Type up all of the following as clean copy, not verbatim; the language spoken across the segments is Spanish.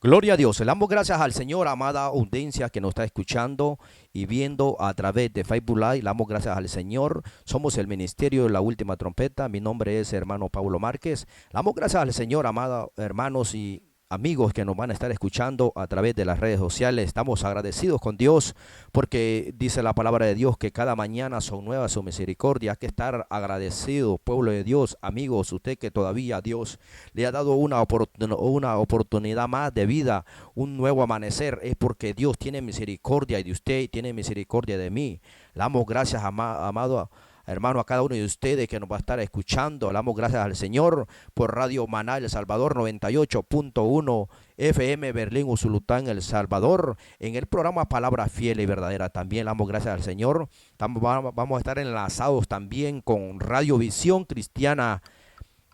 Gloria a Dios. Le damos gracias al Señor, amada audiencia que nos está escuchando y viendo a través de Facebook Live. Le damos gracias al Señor. Somos el ministerio de la última trompeta. Mi nombre es hermano Pablo Márquez. Le damos gracias al Señor, amada hermanos y amigos que nos van a estar escuchando a través de las redes sociales. Estamos agradecidos con Dios porque dice la palabra de Dios que cada mañana son nuevas su misericordia. Hay que estar agradecido, pueblo de Dios, amigos, usted que todavía Dios le ha dado una oportunidad más de vida, un nuevo amanecer, es porque Dios tiene misericordia de usted y tiene misericordia de mí. Le damos gracias, amado hermano, a cada uno de ustedes que nos va a estar escuchando. Le damos gracias al Señor por Radio Maná El Salvador 98.1 FM Berlín Usulután El Salvador, en el programa Palabra Fiel y Verdadera. También le damos gracias al Señor. Vamos a estar enlazados también con Radio Visión Cristiana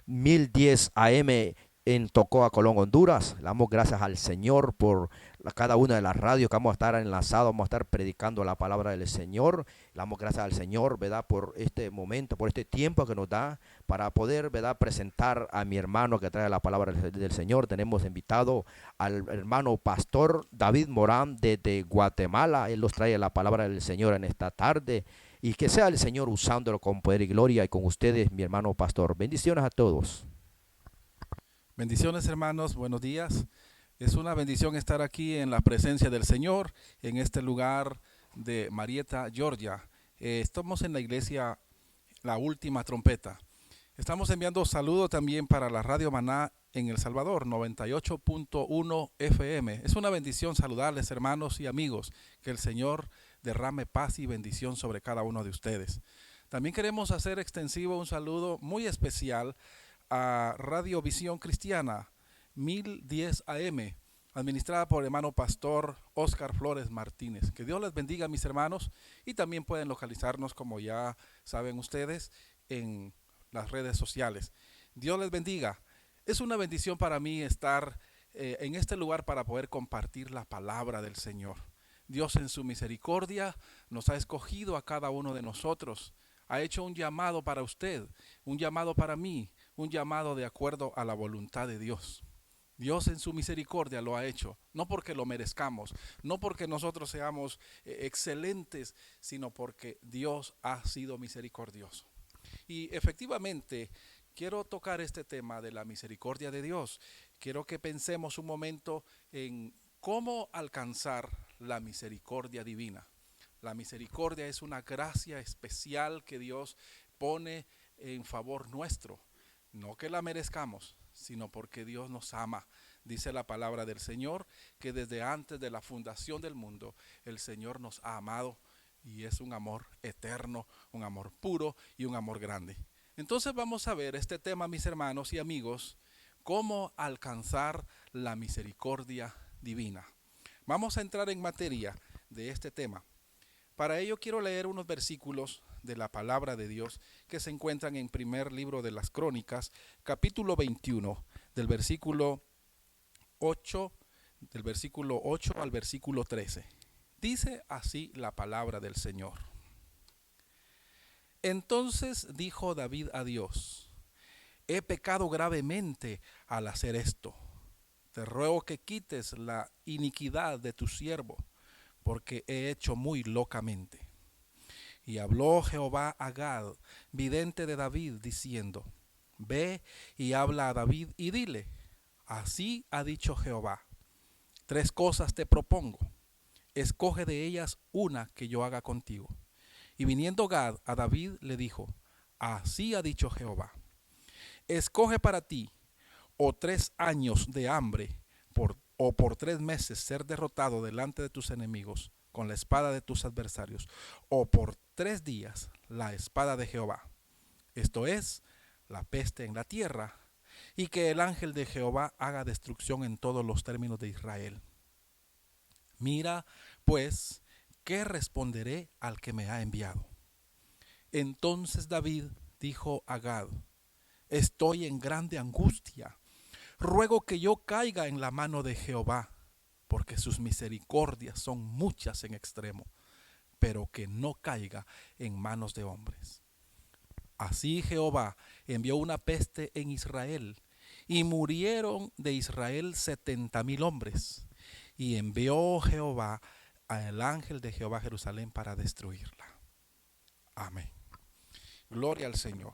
1010 AM en Tocoa, Colón, Honduras. Le damos gracias al Señor por cada una de las radios que vamos a estar enlazados, vamos a estar predicando la palabra del Señor. Le damos gracias al Señor, ¿verdad? Por este momento, por este tiempo que nos da para poder, ¿verdad? Presentar a mi hermano que trae la palabra del Señor. Tenemos invitado al hermano pastor David Morán desde Guatemala. Él nos trae la palabra del Señor en esta tarde. Y que sea el Señor usándolo con poder y gloria y con ustedes, mi hermano pastor. Bendiciones a todos. Bendiciones, hermanos, buenos días. Es una bendición estar aquí en la presencia del Señor, en este lugar de Marietta, Georgia. Estamos en la iglesia La Última Trompeta. Estamos enviando saludos también para la Radio Maná en El Salvador, 98.1 FM. Es una bendición saludarles, hermanos y amigos. Que el Señor derrame paz y bendición sobre cada uno de ustedes. También queremos hacer extensivo un saludo muy especial a Radio Visión Cristiana 1010 AM, administrada por el hermano pastor Oscar Flores Martínez. Que Dios les bendiga, mis hermanos, y también pueden localizarnos, como ya saben ustedes, en las redes sociales. Dios les bendiga. Es una bendición para mí estar en este lugar para poder compartir la palabra del Señor. Dios en su misericordia nos ha escogido a cada uno de nosotros. Ha hecho un llamado para usted, un llamado para mí, un llamado de acuerdo a la voluntad de Dios. Dios en su misericordia lo ha hecho, no porque lo merezcamos, no porque nosotros seamos excelentes, sino porque Dios ha sido misericordioso. Y efectivamente, quiero tocar este tema de la misericordia de Dios. Quiero que pensemos un momento en cómo alcanzar la misericordia divina. La misericordia es una gracia especial que Dios pone en favor nuestro. No que la merezcamos, sino porque Dios nos ama. Dice la palabra del Señor que desde antes de la fundación del mundo el Señor nos ha amado, y es un amor eterno, un amor puro y un amor grande. Entonces vamos a ver este tema, mis hermanos y amigos, cómo alcanzar la misericordia divina. Vamos a entrar en materia de este tema. Para ello quiero leer unos versículos de la palabra de Dios que se encuentran en primer libro de las Crónicas, capítulo 21, del versículo 8, del versículo 8 al versículo 13. Dice así la palabra del Señor. Entonces dijo David a Dios: he pecado gravemente al hacer esto. Te ruego que quites la iniquidad de tu siervo, porque he hecho muy locamente. Y habló Jehová a Gad, vidente de David, diciendo: ve y habla a David y dile: así ha dicho Jehová, tres cosas te propongo, escoge de ellas una que yo haga contigo. Y viniendo Gad a David le dijo: así ha dicho Jehová, escoge para ti o 3 años de hambre o por 3 meses ser derrotado delante de tus enemigos con la espada de tus adversarios, o por 3 días la espada de Jehová, esto es, la peste en la tierra, y que el ángel de Jehová haga destrucción en todos los términos de Israel. Mira, pues, ¿qué responderé al que me ha enviado? Entonces David dijo a Gad: estoy en grande angustia. Ruego que yo caiga en la mano de Jehová, porque sus misericordias son muchas en extremo, pero que no caiga en manos de hombres. Así Jehová envió una peste en Israel, Y murieron de Israel 70,000 hombres. Y envió Jehová al ángel de Jehová a Jerusalén para destruirla. Amén. Gloria al Señor.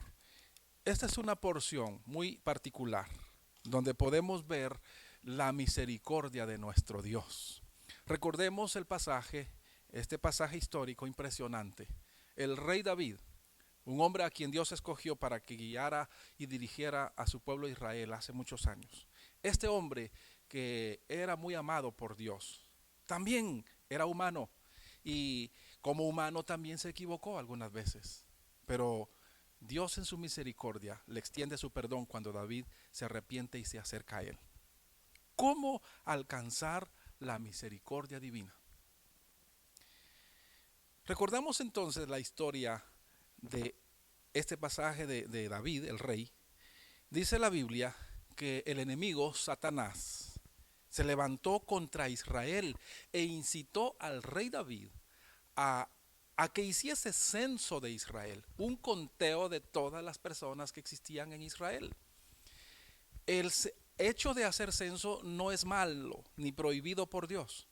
Esta es una porción muy particular donde podemos ver la misericordia de nuestro Dios. Recordemos el pasaje, este pasaje histórico impresionante. El rey David, un hombre a quien Dios escogió para que guiara y dirigiera a su pueblo Israel hace muchos años. Este hombre que era muy amado por Dios, también era humano y como humano también se equivocó algunas veces. Pero Dios en su misericordia le extiende su perdón cuando David se arrepiente y se acerca a él. ¿Cómo alcanzar la misericordia divina? Recordamos entonces la historia de este pasaje de David, el rey. Dice la Biblia que el enemigo, Satanás, se levantó contra Israel e incitó al rey David a que hiciese censo de Israel, un conteo de todas las personas que existían en Israel. El hecho de hacer censo no es malo ni prohibido por Dios.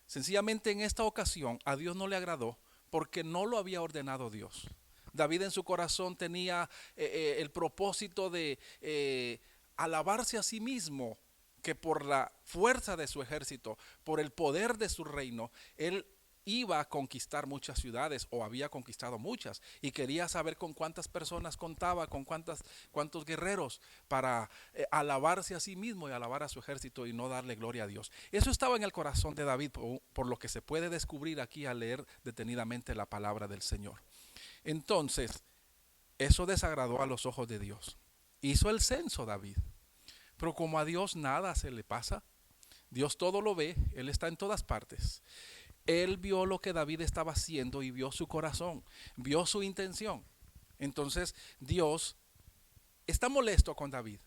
Sencillamente en esta ocasión a Dios no le agradó porque no lo había ordenado Dios. David en su corazón tenía el propósito de alabarse a sí mismo, que por la fuerza de su ejército, por el poder de su reino, él iba a conquistar muchas ciudades o había conquistado muchas y quería saber con cuántas personas contaba, con cuántos guerreros para alabarse a sí mismo y alabar a su ejército y no darle gloria a Dios. Eso estaba en el corazón de David, por lo que se puede descubrir aquí al leer detenidamente la palabra del Señor. Entonces, eso desagradó a los ojos de Dios. Hizo el censo David, pero como a Dios nada se le pasa, Dios todo lo ve, Él está en todas partes. Él vio lo que David estaba haciendo y vio su corazón, vio su intención. Entonces Dios está molesto con David.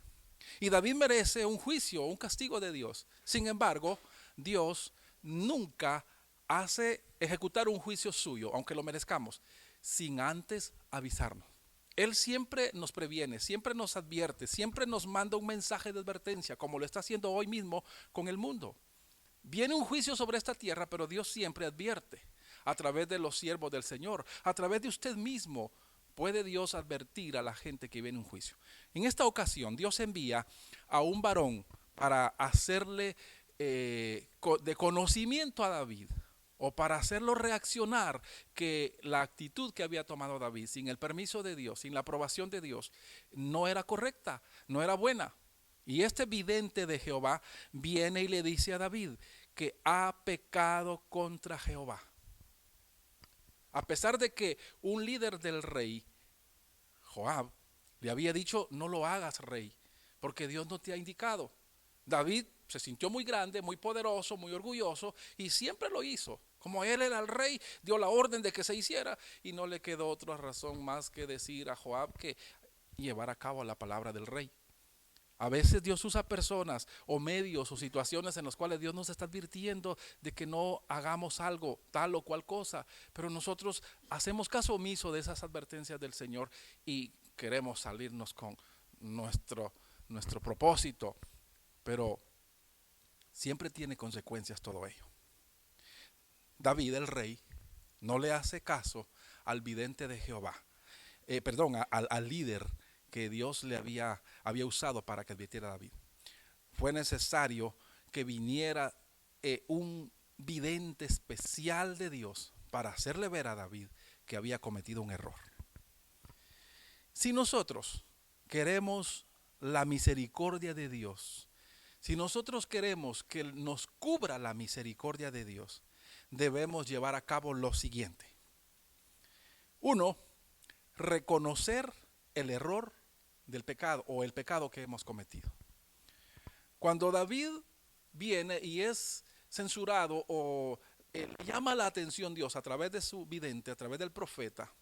Y David merece un juicio, un castigo de Dios. Sin embargo, Dios nunca hace ejecutar un juicio suyo, aunque lo merezcamos, sin antes avisarnos. Él siempre nos previene, siempre nos advierte, siempre nos manda un mensaje de advertencia, como lo está haciendo hoy mismo con el mundo. Viene un juicio sobre esta tierra, pero Dios siempre advierte a través de los siervos del Señor, a través de usted mismo. Puede Dios advertir a la gente que viene un juicio. En esta ocasión, Dios envía a un varón para hacerle de conocimiento a David, o para hacerlo reaccionar que la actitud que había tomado David, sin el permiso de Dios, sin la aprobación de Dios, no era correcta, no era buena. Y este vidente de Jehová viene y le dice a David que ha pecado contra Jehová. A pesar de que un líder del rey, Joab, le había dicho: no lo hagas, rey, porque Dios no te ha indicado. David se sintió muy grande, muy poderoso, muy orgulloso y siempre lo hizo. Como él era el rey, dio la orden de que se hiciera y no le quedó otra razón más que decir a Joab que llevar a cabo la palabra del rey. A veces Dios usa personas o medios o situaciones en las cuales Dios nos está advirtiendo de que no hagamos algo, tal o cual cosa, pero nosotros hacemos caso omiso de esas advertencias del Señor y queremos salirnos con nuestro propósito, pero siempre tiene consecuencias todo ello. David, el rey, no le hace caso al vidente de Jehová, al líder que Dios le había usado para que advirtiera a David. Fue necesario que viniera un vidente especial de Dios para hacerle ver a David que había cometido un error. Si nosotros queremos la misericordia de Dios, si nosotros queremos que nos cubra la misericordia de Dios, debemos llevar a cabo lo siguiente. Uno, reconocer el error del pecado o el pecado que hemos cometido. Cuando David viene y es censurado o llama la atención Dios a través de su vidente, a través del profeta,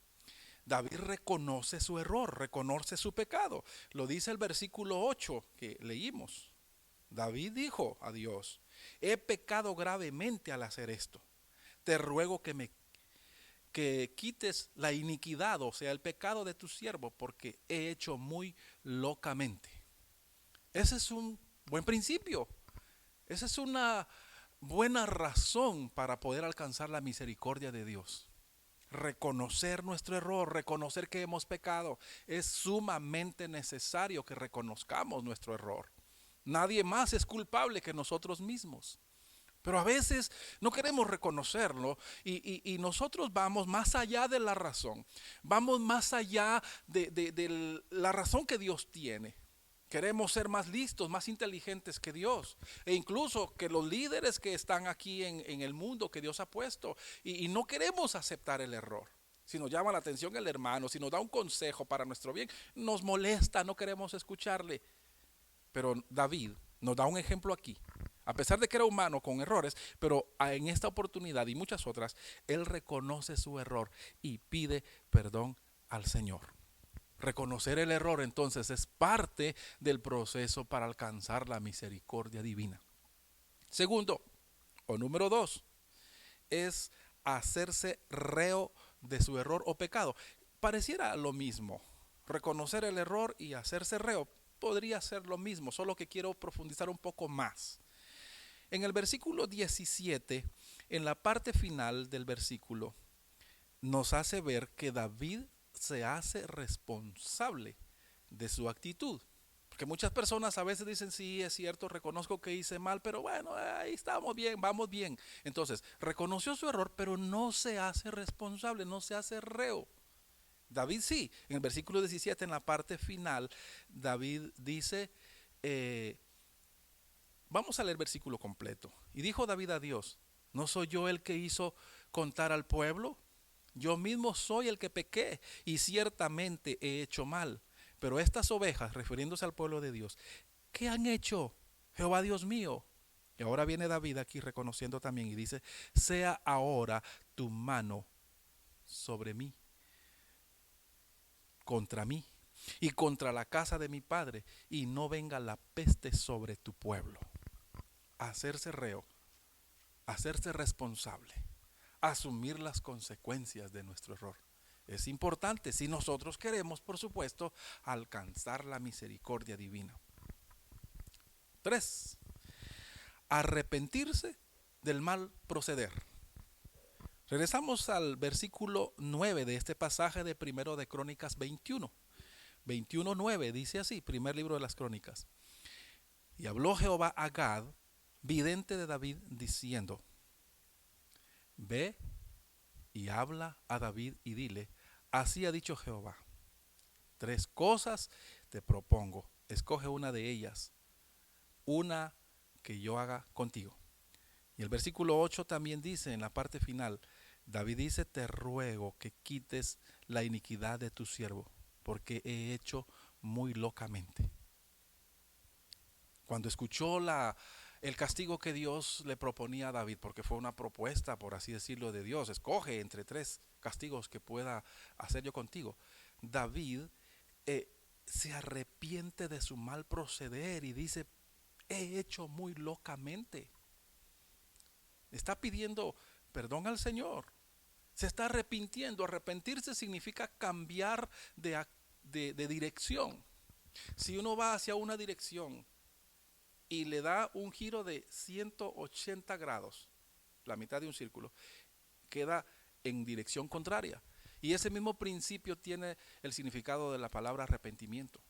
David reconoce su error, reconoce su pecado. Lo dice el versículo 8 que leímos. David dijo a Dios: he pecado gravemente al hacer esto. Te ruego que quites la iniquidad, o sea, el pecado de tu siervo, porque he hecho muy locamente. Ese es un buen principio. Esa es una buena razón para poder alcanzar la misericordia de Dios. Reconocer nuestro error, reconocer que hemos pecado. Es sumamente necesario que reconozcamos nuestro error. Nadie más es culpable que nosotros mismos. Pero a veces no queremos reconocerlo y nosotros vamos más allá de la razón. Vamos más allá de la razón que Dios tiene. Queremos ser más listos, más inteligentes que Dios. E incluso que los líderes que están aquí en el mundo que Dios ha puesto. Y no queremos aceptar el error. Si nos llama la atención el hermano, si nos da un consejo para nuestro bien, nos molesta, no queremos escucharle. Pero David nos da un ejemplo aquí. A pesar de que era humano con errores, pero en esta oportunidad y muchas otras, él reconoce su error y pide perdón al Señor. Reconocer el error entonces es parte del proceso para alcanzar la misericordia divina. Segundo, o número 2, es hacerse reo de su error o pecado. Pareciera lo mismo. Reconocer el error y hacerse reo podría ser lo mismo, solo que quiero profundizar un poco más. En el versículo 17, en la parte final del versículo, nos hace ver que David se hace responsable de su actitud. Porque muchas personas a veces dicen, sí, es cierto, reconozco que hice mal, pero bueno, ahí estamos bien, vamos bien. Entonces, reconoció su error, pero no se hace responsable, no se hace reo. David sí, en el versículo 17, en la parte final, David dice, vamos a leer el versículo completo. Y dijo David a Dios, ¿no soy yo el que hizo contar al pueblo? Yo mismo soy el que pequé y ciertamente he hecho mal. Pero estas ovejas, refiriéndose al pueblo de Dios, ¿qué han hecho, Jehová Dios mío? Y ahora viene David aquí reconociendo también y dice, sea ahora tu mano sobre mí, contra mí y contra la casa de mi padre, y no venga la peste sobre tu pueblo. Hacerse reo, hacerse responsable, asumir las consecuencias de nuestro error. Es importante si nosotros queremos, por supuesto, alcanzar la misericordia divina. 3. Arrepentirse del mal proceder. Regresamos al versículo 9 de este pasaje de Primero de Crónicas 21. 21:9 dice así, primer libro de las Crónicas. Y habló Jehová a Gad, vidente de David, diciendo, ve y habla a David y dile, así ha dicho Jehová, 3 cosas te propongo, escoge una de ellas, una que yo haga contigo. Y el versículo 8 también dice en la parte final, David dice, te ruego que quites la iniquidad de tu siervo, porque he hecho muy locamente. Cuando escuchó el castigo que Dios le proponía a David, porque fue una propuesta, por así decirlo, de Dios, escoge entre 3 castigos que pueda hacer yo contigo. David se arrepiente de su mal proceder y dice, he hecho muy locamente. Está pidiendo perdón al Señor. Se está arrepintiendo. Arrepentirse significa cambiar de dirección. Si uno va hacia una dirección y le da un giro de 180 grados, la mitad de un círculo, queda en dirección contraria. Y ese mismo principio tiene el significado de la palabra arrepentimiento.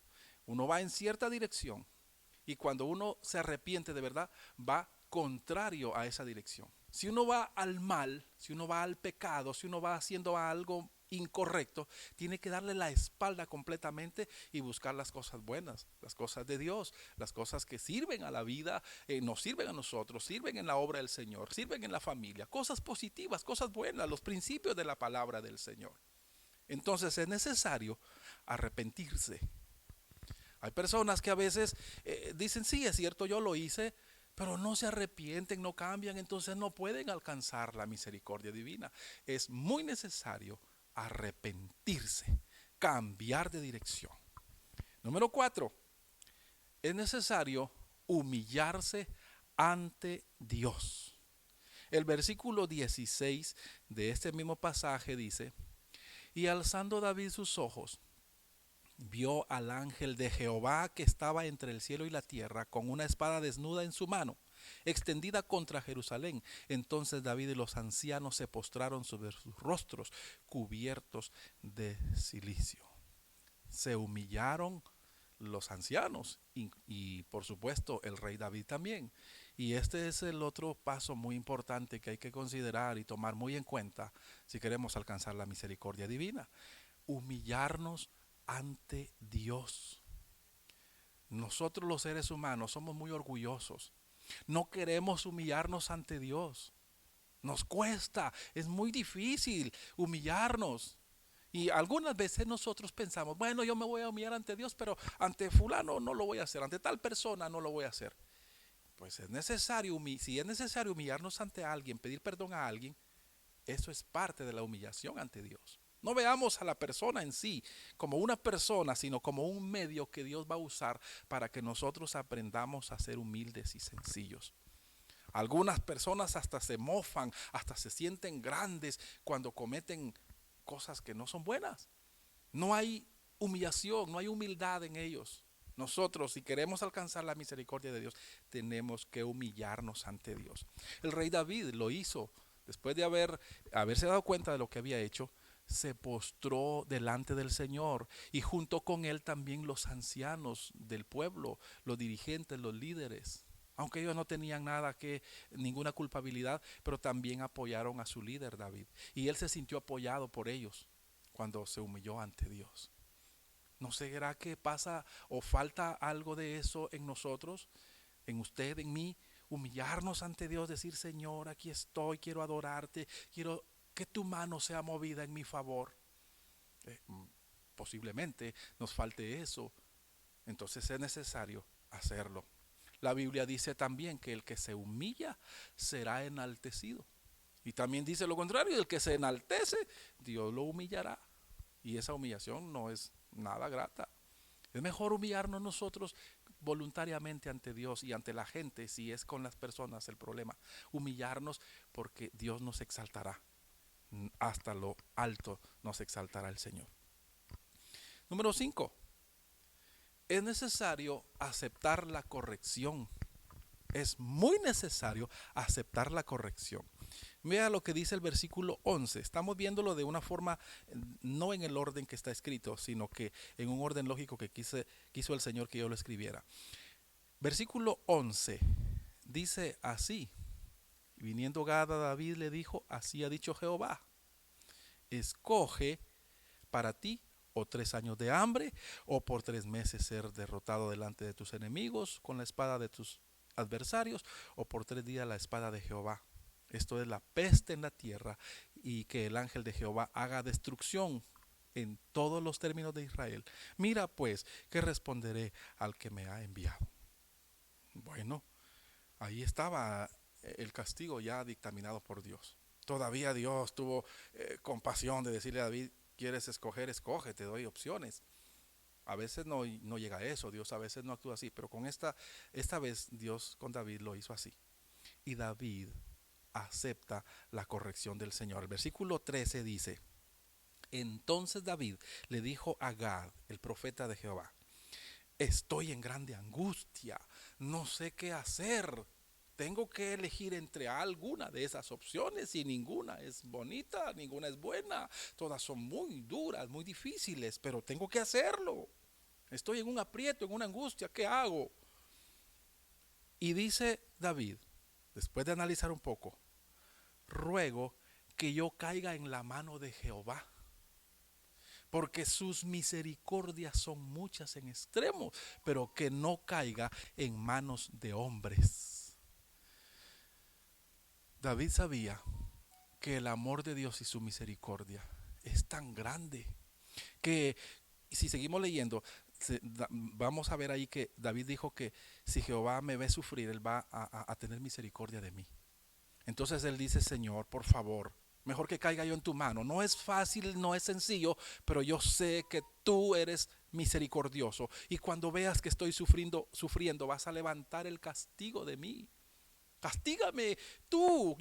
Uno va en cierta dirección y cuando uno se arrepiente de verdad, va contrario a esa dirección. Si uno va al mal, si uno va al pecado, si uno va haciendo algo incorrecto, tiene que darle la espalda completamente y buscar las cosas buenas, las cosas de Dios, las cosas que sirven a la vida, nos sirven a nosotros, sirven en la obra del Señor, sirven en la familia, cosas positivas, cosas buenas, los principios de la palabra del Señor. Entonces es necesario arrepentirse. Hay personas que a veces dicen, sí, es cierto, yo lo hice, pero no se arrepienten, no cambian, entonces no pueden alcanzar la misericordia divina. Es muy necesario arrepentirse, cambiar de dirección. Número 4, es necesario humillarse ante Dios. El versículo 16 de este mismo pasaje dice, y alzando David sus ojos, vio al ángel de Jehová que estaba entre el cielo y la tierra con una espada desnuda en su mano, extendida contra Jerusalén. Entonces David y los ancianos se postraron sobre sus rostros, cubiertos de cilicio. Se humillaron los ancianos y por supuesto el rey David también. Y este es el otro paso muy importante que hay que considerar y tomar muy en cuenta si queremos alcanzar la misericordia divina. Humillarnos ante Dios. Nosotros los seres humanos somos muy orgullosos. No queremos humillarnos ante Dios. Nos cuesta, es muy difícil humillarnos. Y algunas veces nosotros pensamos, bueno, yo me voy a humillar ante Dios, pero ante fulano no lo voy a hacer, ante tal persona no lo voy a hacer. Pues es necesario, si es necesario humillarnos ante alguien, pedir perdón a alguien, eso es parte de la humillación ante Dios. No veamos a la persona en sí como una persona, sino como un medio que Dios va a usar para que nosotros aprendamos a ser humildes y sencillos. Algunas personas hasta se mofan, hasta se sienten grandes cuando cometen cosas que no son buenas. No hay humillación, no hay humildad en ellos. Nosotros, si queremos alcanzar la misericordia de Dios, tenemos que humillarnos ante Dios. El rey David lo hizo. Después de haberse dado cuenta de lo que había hecho, se postró delante del Señor y junto con él también los ancianos del pueblo, los dirigentes, los líderes. Aunque ellos no tenían ninguna culpabilidad, pero también apoyaron a su líder David. Y él se sintió apoyado por ellos cuando se humilló ante Dios. ¿No será que pasa o falta algo de eso en nosotros, en usted, en mí? Humillarnos ante Dios, decir, Señor, aquí estoy, quiero adorarte, quiero que tu mano sea movida en mi favor. Posiblemente nos falte eso, entonces es necesario hacerlo. La Biblia dice también que el que se humilla será enaltecido. Y también dice lo contrario, el que se enaltece, Dios lo humillará. Y esa humillación no es nada grata. Es mejor humillarnos nosotros voluntariamente ante Dios y ante la gente, si es con las personas el problema. Humillarnos porque Dios nos exaltará. Hasta lo alto nos exaltará el Señor. Número 5. Es necesario aceptar la corrección. Es muy necesario aceptar la corrección. Vea lo que dice el versículo 11. Estamos viéndolo de una forma, no en el orden que está escrito, sino que en un orden lógico que quiso el Señor que yo lo escribiera. Versículo 11 dice así: viniendo Gad a David le dijo, así ha dicho Jehová, escoge para ti o 3 años de hambre, o por 3 meses ser derrotado delante de tus enemigos con la espada de tus adversarios, o por 3 días la espada de Jehová. Esto es la peste en la tierra, y que el ángel de Jehová haga destrucción en todos los términos de Israel. Mira pues, ¿qué responderé al que me ha enviado? Bueno, ahí estaba el castigo ya dictaminado por Dios. Todavía Dios tuvo compasión de decirle a David, quieres escoger, escoge, te doy opciones. A veces no llega a eso, Dios a veces no actúa así, pero con esta vez Dios con David lo hizo así. Y David acepta la corrección del Señor. El versículo 13 dice, entonces David le dijo a Gad, el profeta de Jehová, estoy en grande angustia, no sé qué hacer. Tengo que elegir entre alguna de esas opciones y ninguna es bonita, ninguna es buena. Todas son muy duras, muy difíciles, pero tengo que hacerlo. Estoy en un aprieto, en una angustia, ¿qué hago? Y dice David, después de analizar un poco, ruego que yo caiga en la mano de Jehová, porque sus misericordias son muchas en extremo, pero que no caiga en manos de hombres. David sabía que el amor de Dios y su misericordia es tan grande que, si seguimos leyendo, vamos a ver ahí que David dijo que si Jehová me ve sufrir, él va a tener misericordia de mí. Entonces él dice, Señor, por favor, mejor que caiga yo en tu mano. No es fácil, no es sencillo, pero yo sé que tú eres misericordioso. Y cuando veas que estoy sufriendo, vas a levantar el castigo de mí. Castígame tú.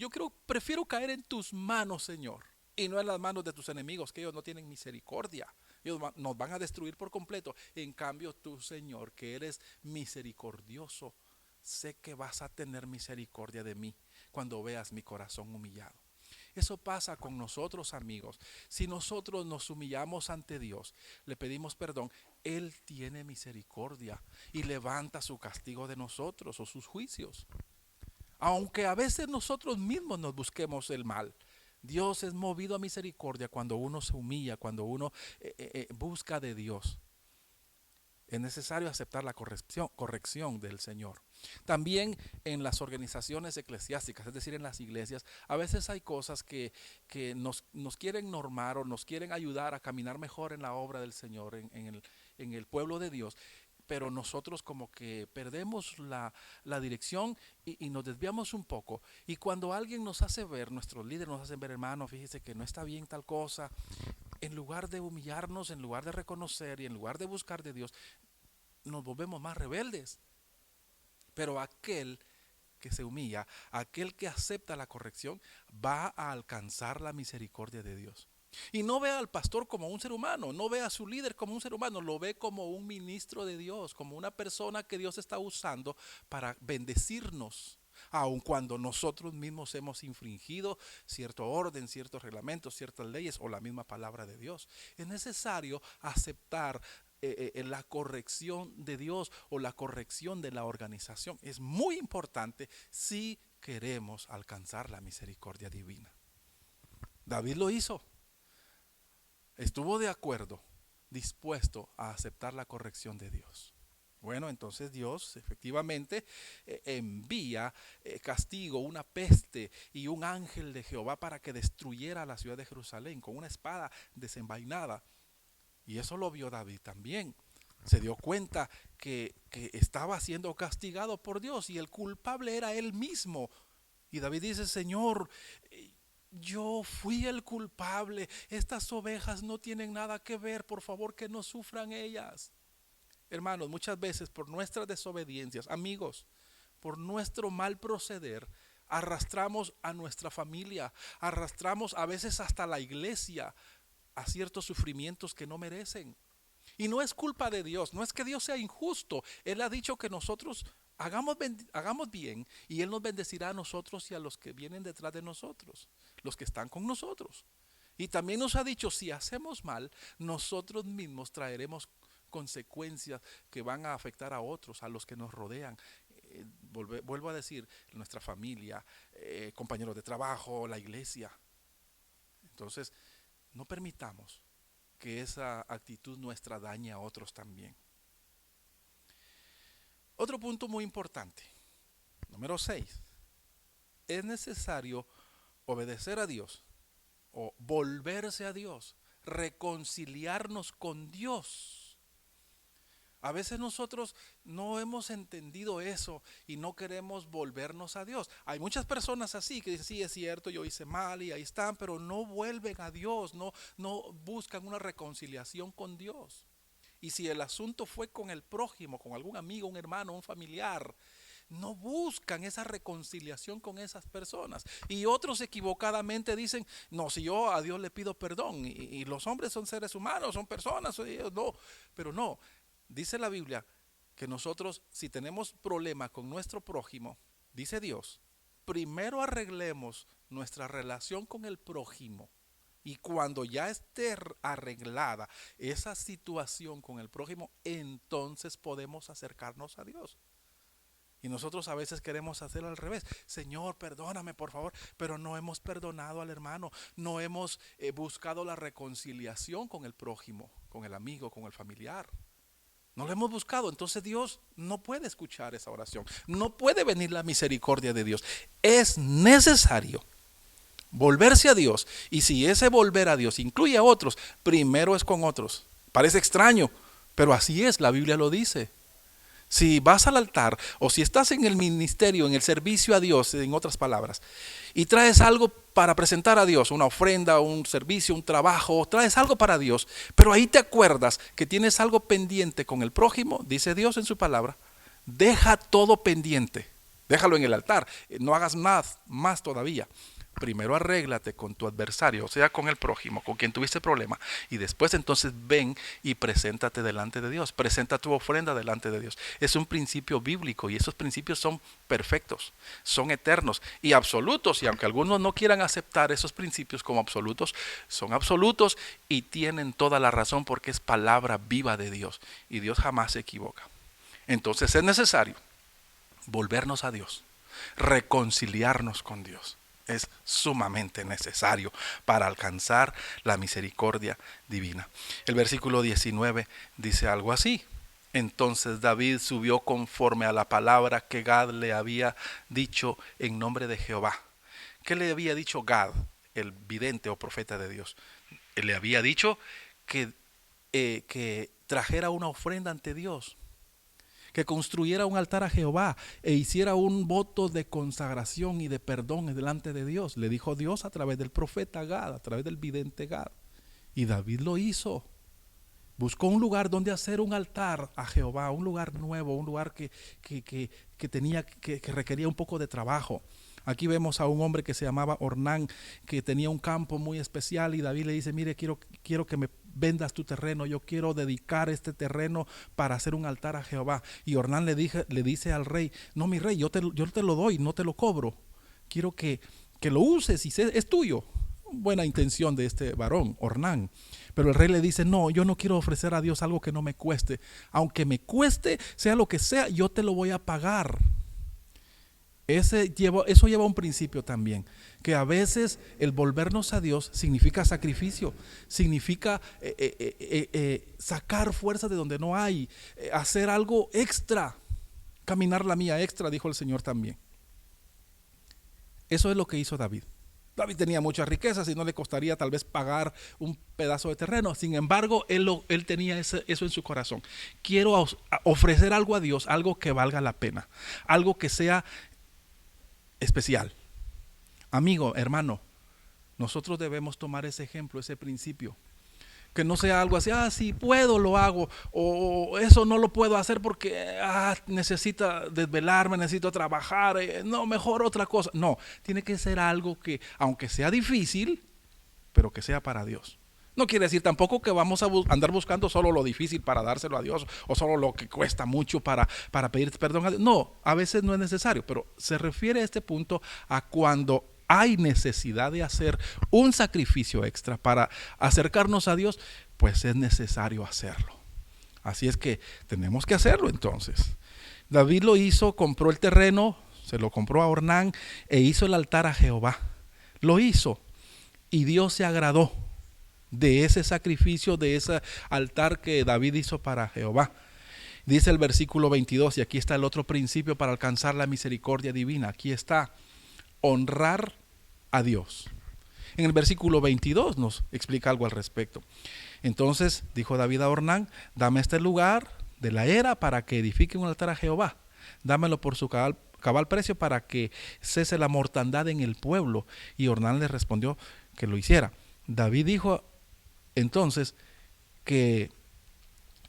Prefiero caer en tus manos, Señor, y no en las manos de tus enemigos, que ellos no tienen misericordia. Nos van a destruir por completo. En cambio, tú, Señor, que eres misericordioso, sé que vas a tener misericordia de mí cuando veas mi corazón humillado. Eso pasa con nosotros, amigos. Si nosotros nos humillamos ante Dios, le pedimos perdón, Él tiene misericordia y levanta su castigo de nosotros o sus juicios. Aunque a veces nosotros mismos nos busquemos el mal, Dios es movido a misericordia cuando uno se humilla, cuando uno busca de Dios. Es necesario aceptar la corrección del Señor. También en las organizaciones eclesiásticas, es decir, en las iglesias, a veces hay cosas que nos quieren normar o nos quieren ayudar a caminar mejor en la obra del Señor, en el pueblo de Dios. Pero nosotros como que perdemos la dirección y nos desviamos un poco. Y cuando alguien nos hace ver, nuestros líderes nos hacen ver, hermano, fíjese que no está bien tal cosa, en lugar de humillarnos, en lugar de reconocer y en lugar de buscar de Dios, nos volvemos más rebeldes. Pero aquel que se humilla, aquel que acepta la corrección, va a alcanzar la misericordia de Dios. Y no ve al pastor como un ser humano, no ve a su líder como un ser humano, lo ve como un ministro de Dios, como una persona que Dios está usando para bendecirnos, aun cuando nosotros mismos hemos infringido cierto orden, ciertos reglamentos, ciertas leyes o la misma palabra de Dios. Es necesario aceptar la corrección de Dios o la corrección de la organización. Es muy importante si queremos alcanzar la misericordia divina. David lo hizo. Estuvo de acuerdo, dispuesto a aceptar la corrección de Dios. Bueno, entonces Dios efectivamente envía castigo, una peste y un ángel de Jehová para que destruyera la ciudad de Jerusalén con una espada desenvainada. Y eso lo vio David también. Se dio cuenta que estaba siendo castigado por Dios y el culpable era él mismo. Y David dice, Señor, yo fui el culpable, estas ovejas no tienen nada que ver, por favor que no sufran ellas. Hermanos, muchas veces por nuestras desobediencias, amigos, por nuestro mal proceder, arrastramos a nuestra familia, arrastramos a veces hasta la iglesia a ciertos sufrimientos que no merecen. Y no es culpa de Dios, no es que Dios sea injusto. Él ha dicho que nosotros hagamos bien y Él nos bendecirá a nosotros y a los que vienen detrás de nosotros, los que están con nosotros. Y también nos ha dicho, si hacemos mal, nosotros mismos traeremos consecuencias que van a afectar a otros, a los que nos rodean. Vuelvo a decir, nuestra familia, compañeros de trabajo, la iglesia. Entonces, no permitamos que esa actitud nuestra dañe a otros también. Otro punto muy importante, número 6. Es necesario obedecer a Dios o volverse a Dios, reconciliarnos con Dios. A veces nosotros no hemos entendido eso y no queremos volvernos a Dios. Hay muchas personas así que dicen, sí, es cierto, yo hice mal y ahí están, pero no vuelven a Dios, no buscan una reconciliación con Dios. Y si el asunto fue con el prójimo, con algún amigo, un hermano, un familiar, no buscan esa reconciliación con esas personas. Y otros equivocadamente dicen, no, si yo a Dios le pido perdón, y los hombres son seres humanos, son personas, no, pero no. Dice la Biblia que nosotros, si tenemos problemas con nuestro prójimo, dice Dios, primero arreglemos nuestra relación con el prójimo. Y cuando ya esté arreglada esa situación con el prójimo, entonces podemos acercarnos a Dios. Y nosotros a veces queremos hacerlo al revés. Señor, perdóname por favor, pero no hemos perdonado al hermano, no hemos buscado la reconciliación con el prójimo, con el amigo, con el familiar. No lo hemos buscado, entonces Dios no puede escuchar esa oración. No puede venir la misericordia de Dios. Es necesario volverse a Dios. Y si ese volver a Dios incluye a otros, primero es con otros. Parece extraño, pero así es, la Biblia lo dice. Si vas al altar o si estás en el ministerio, en el servicio a Dios, en otras palabras, y traes algo para presentar a Dios, una ofrenda, un servicio, un trabajo, traes algo para Dios, pero ahí te acuerdas que tienes algo pendiente con el prójimo, dice Dios en su palabra, deja todo pendiente, déjalo en el altar, no hagas más todavía. Primero arréglate con tu adversario, o sea, con el prójimo, con quien tuviste problema, y después entonces ven y preséntate delante de Dios, presenta tu ofrenda delante de Dios. Es un principio bíblico y esos principios son perfectos, son eternos y absolutos, y aunque algunos no quieran aceptar esos principios como absolutos, son absolutos y tienen toda la razón porque es palabra viva de Dios y Dios jamás se equivoca. Entonces es necesario volvernos a Dios, reconciliarnos con Dios. Es sumamente necesario para alcanzar la misericordia divina. El versículo 19 dice algo así: entonces David subió conforme a la palabra que Gad le había dicho en nombre de Jehová. ¿Qué le había dicho Gad, el vidente o profeta de Dios? Él le había dicho que trajera una ofrenda ante Dios, que construyera un altar a Jehová e hiciera un voto de consagración y de perdón delante de Dios. Le dijo Dios a través del profeta Gad, a través del vidente Gad. Y David lo hizo. Buscó un lugar donde hacer un altar a Jehová, un lugar nuevo, un lugar que requería un poco de trabajo. Aquí vemos a un hombre que se llamaba Ornán, que tenía un campo muy especial, y David le dice: mire, quiero que me vendas tu terreno, yo quiero dedicar este terreno para hacer un altar a Jehová. Y Ornán le dice al rey: no, mi rey, yo te lo doy, no te lo cobro, quiero que lo uses y es tuyo. Buena intención de este varón, Ornán. Pero el rey le dice: no, yo no quiero ofrecer a Dios algo que no me cueste, aunque me cueste, sea lo que sea, yo te lo voy a pagar. Eso lleva un principio también, que a veces el volvernos a Dios significa sacrificio, significa sacar fuerza de donde no hay, hacer algo extra, caminar la mía extra, dijo el Señor también. Eso es lo que hizo David. David tenía muchas riquezas y no le costaría tal vez pagar un pedazo de terreno. Sin embargo, él tenía eso en su corazón. Quiero ofrecer algo a Dios, algo que valga la pena, algo que sea especial. Amigo, hermano, nosotros debemos tomar ese ejemplo, ese principio. Que no sea algo así: si puedo lo hago, o eso no lo puedo hacer porque necesito desvelarme, necesito trabajar, no, mejor otra cosa. No, tiene que ser algo que, aunque sea difícil, pero que sea para Dios. No quiere decir tampoco que vamos a andar buscando solo lo difícil para dárselo a Dios, o solo lo que cuesta mucho para pedir perdón a Dios. No, a veces no es necesario, pero se refiere a este punto a cuando hay necesidad de hacer un sacrificio extra para acercarnos a Dios, pues es necesario hacerlo. Así es que tenemos que hacerlo entonces. David lo hizo, compró el terreno, se lo compró a Ornán e hizo el altar a Jehová. Lo hizo y Dios se agradó de ese sacrificio, de ese altar que David hizo para Jehová. Dice el versículo 22, y aquí está el otro principio para alcanzar la misericordia divina. Aquí está: honrar a Dios. En el versículo 22 nos explica algo al respecto. Entonces dijo David a Ornán: dame este lugar de la era para que edifique un altar a Jehová. Dámelo por su cabal precio para que cese la mortandad en el pueblo. Y Ornán le respondió que lo hiciera. David dijo entonces que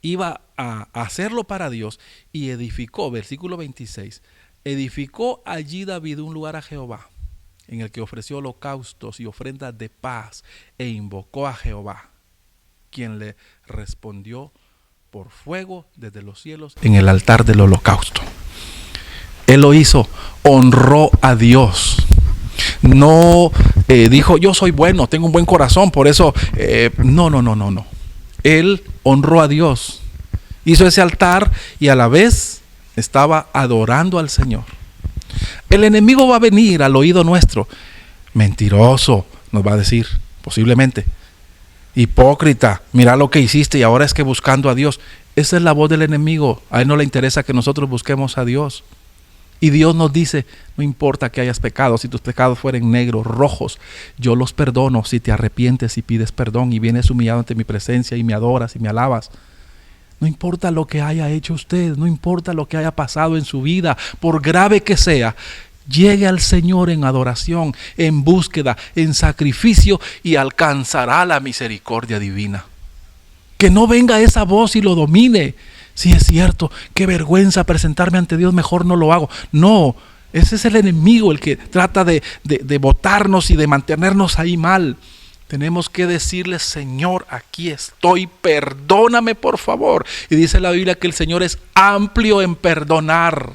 iba a hacerlo para Dios y edificó, versículo 26, edificó allí David un lugar a Jehová, en el que ofreció holocaustos y ofrendas de paz, e invocó a Jehová, quien le respondió por fuego desde los cielos en el altar del holocausto. Él lo hizo, honró a Dios. No dijo: yo soy bueno, tengo un buen corazón, por eso no. Él honró a Dios, hizo ese altar y a la vez estaba adorando al Señor. El enemigo va a venir al oído nuestro: mentiroso, nos va a decir, posiblemente, hipócrita, mira lo que hiciste y ahora es que buscando a Dios. Esa es la voz del enemigo. A él no le interesa que nosotros busquemos a Dios. Y Dios nos dice: no importa que hayas pecado, si tus pecados fueren negros, rojos, yo los perdono si te arrepientes y pides perdón y vienes humillado ante mi presencia y me adoras y me alabas. No importa lo que haya hecho usted, no importa lo que haya pasado en su vida, por grave que sea, llegue al Señor en adoración, en búsqueda, en sacrificio, y alcanzará la misericordia divina. Que no venga esa voz y lo domine. Sí, es cierto, qué vergüenza presentarme ante Dios, mejor no lo hago. No, Ese es el enemigo, el que trata de botarnos y de mantenernos ahí mal. Tenemos que decirle: Señor, aquí estoy, perdóname por favor. Y dice la Biblia que el Señor es amplio en perdonar.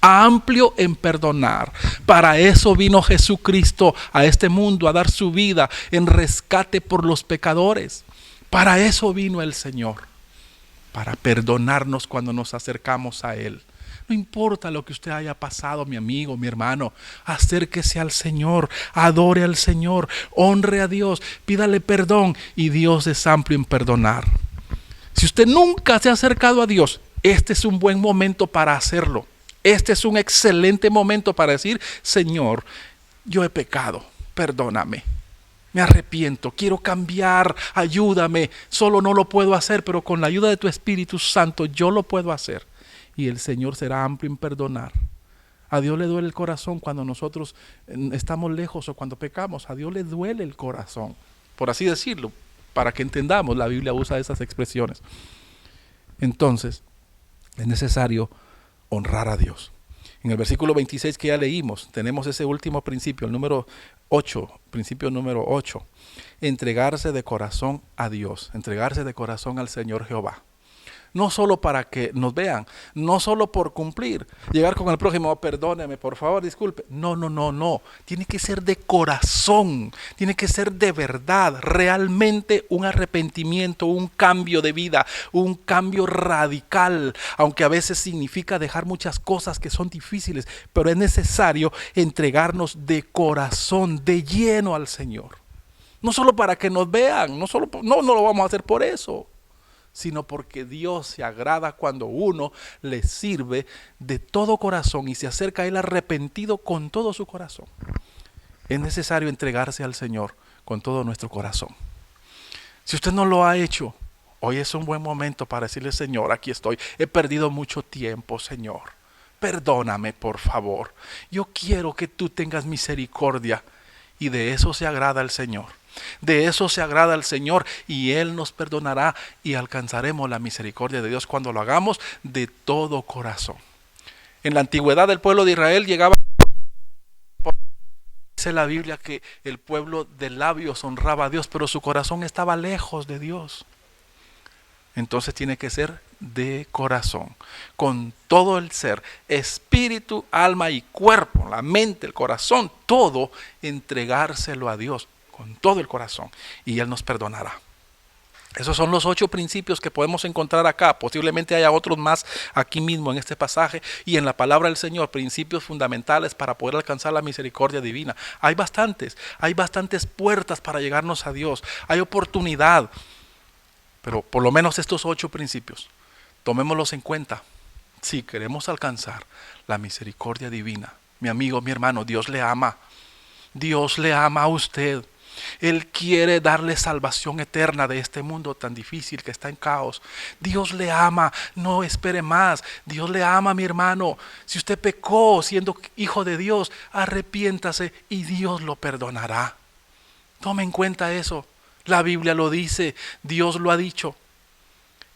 Amplio en perdonar. Para eso vino Jesucristo a este mundo, a dar su vida en rescate por los pecadores. Para eso vino el Señor, para perdonarnos cuando nos acercamos a Él. No importa lo que usted haya pasado, mi amigo, mi hermano, acérquese al Señor, adore al Señor, honre a Dios, pídale perdón, y Dios es amplio en perdonar. Si usted nunca se ha acercado a Dios, este es un buen momento para hacerlo. Este es un excelente momento para decir: Señor, yo he pecado, perdóname. Me arrepiento, quiero cambiar, ayúdame. Solo no lo puedo hacer, pero con la ayuda de tu Espíritu Santo yo lo puedo hacer. Y el Señor será amplio en perdonar. A Dios le duele el corazón cuando nosotros estamos lejos o cuando pecamos. A Dios le duele el corazón, por así decirlo, para que entendamos. La Biblia usa esas expresiones. Entonces, es necesario honrar a Dios. En el versículo 26 que ya leímos, tenemos ese último principio, el número 8, principio número 8. Entregarse de corazón a Dios, entregarse de corazón al Señor Jehová. No solo para que nos vean, no solo por cumplir, llegar con el prójimo: oh, perdóneme, por favor, disculpe. No. Tiene que ser de corazón, tiene que ser de verdad, realmente un arrepentimiento, un cambio de vida, un cambio radical, aunque a veces significa dejar muchas cosas que son difíciles, pero es necesario entregarnos de corazón, de lleno al Señor. No solo para que nos vean, no lo vamos a hacer por eso, sino porque Dios se agrada cuando uno le sirve de todo corazón y se acerca a Él arrepentido con todo su corazón. Es necesario entregarse al Señor con todo nuestro corazón. Si usted no lo ha hecho, hoy es un buen momento para decirle: Señor, aquí estoy, he perdido mucho tiempo, Señor. Perdóname, por favor. Yo quiero que tú tengas misericordia. Y de eso se agrada el Señor. De eso se agrada al Señor, y Él nos perdonará y alcanzaremos la misericordia de Dios cuando lo hagamos de todo corazón. En la antigüedad el pueblo de Israel llegaba, dice la Biblia, que el pueblo de labios honraba a Dios, pero su corazón estaba lejos de Dios. Entonces tiene que ser de corazón, con todo el ser, espíritu, alma y cuerpo, la mente, el corazón, todo entregárselo a Dios con todo el corazón, y Él nos perdonará. Esos son los 8 principios que podemos encontrar acá. Posiblemente haya otros más aquí mismo en este pasaje y en la palabra del Señor, principios fundamentales para poder alcanzar la misericordia divina. Hay bastantes puertas para llegarnos a Dios, hay oportunidad, pero por lo menos estos 8 principios, tomémoslos en cuenta si queremos alcanzar la misericordia divina. Mi amigo, mi hermano, Dios le ama. Dios le ama a usted. Él quiere darle salvación eterna de este mundo tan difícil que está en caos. Dios le ama, no espere más. Dios le ama, mi hermano. Si usted pecó siendo hijo de Dios, arrepiéntase y Dios lo perdonará. Tome en cuenta eso. La Biblia lo dice, Dios lo ha dicho.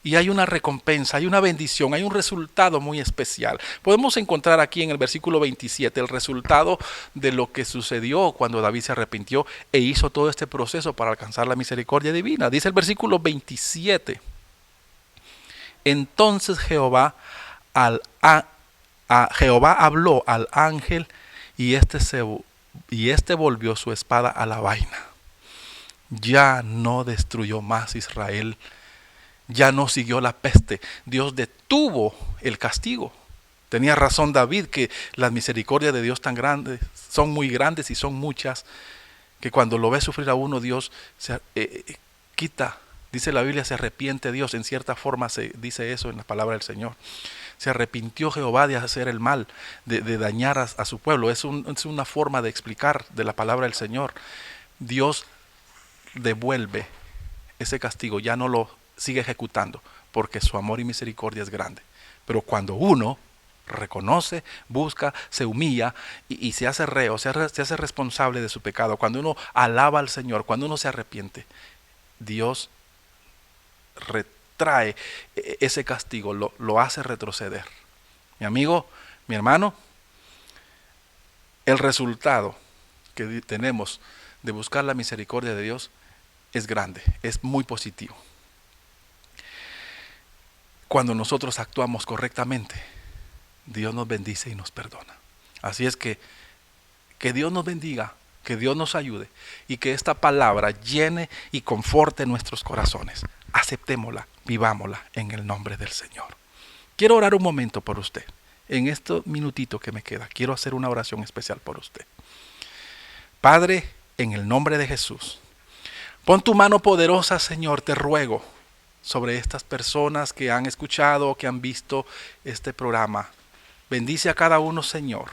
Y hay una recompensa, hay una bendición, hay un resultado muy especial. Podemos encontrar aquí en el versículo 27 el resultado de lo que sucedió cuando David se arrepintió e hizo todo este proceso para alcanzar la misericordia divina. Dice el versículo 27. Entonces Jehová habló al ángel, y este volvió su espada a la vaina. Ya no destruyó más Israel. Ya no siguió la peste. Dios detuvo el castigo. Tenía razón David, que las misericordias de Dios tan grandes, son muy grandes y son muchas, que cuando lo ve sufrir a uno, Dios se quita. Dice la Biblia, se arrepiente Dios. En cierta forma se dice eso en la palabra del Señor. Se arrepintió Jehová de hacer el mal, de dañar a su pueblo. Es una forma de explicar de la palabra del Señor. Dios devuelve ese castigo, ya no lo sigue ejecutando, porque su amor y misericordia es grande. Pero cuando uno reconoce, busca, se humilla y se hace reo, se hace responsable de su pecado, cuando uno alaba al Señor, cuando uno se arrepiente, Dios retrae ese castigo, lo hace retroceder. Mi amigo, mi hermano, el resultado que tenemos de buscar la misericordia de Dios es grande, es muy positivo. Cuando nosotros actuamos correctamente, Dios nos bendice y nos perdona. Así es que Dios nos bendiga, que Dios nos ayude y que esta palabra llene y conforte nuestros corazones. Aceptémosla, vivámosla en el nombre del Señor. Quiero orar un momento por usted. En este minutito que me queda, quiero hacer una oración especial por usted. Padre, en el nombre de Jesús, pon tu mano poderosa, Señor, te ruego, sobre estas personas que han escuchado, que han visto este programa. Bendice a cada uno, Señor.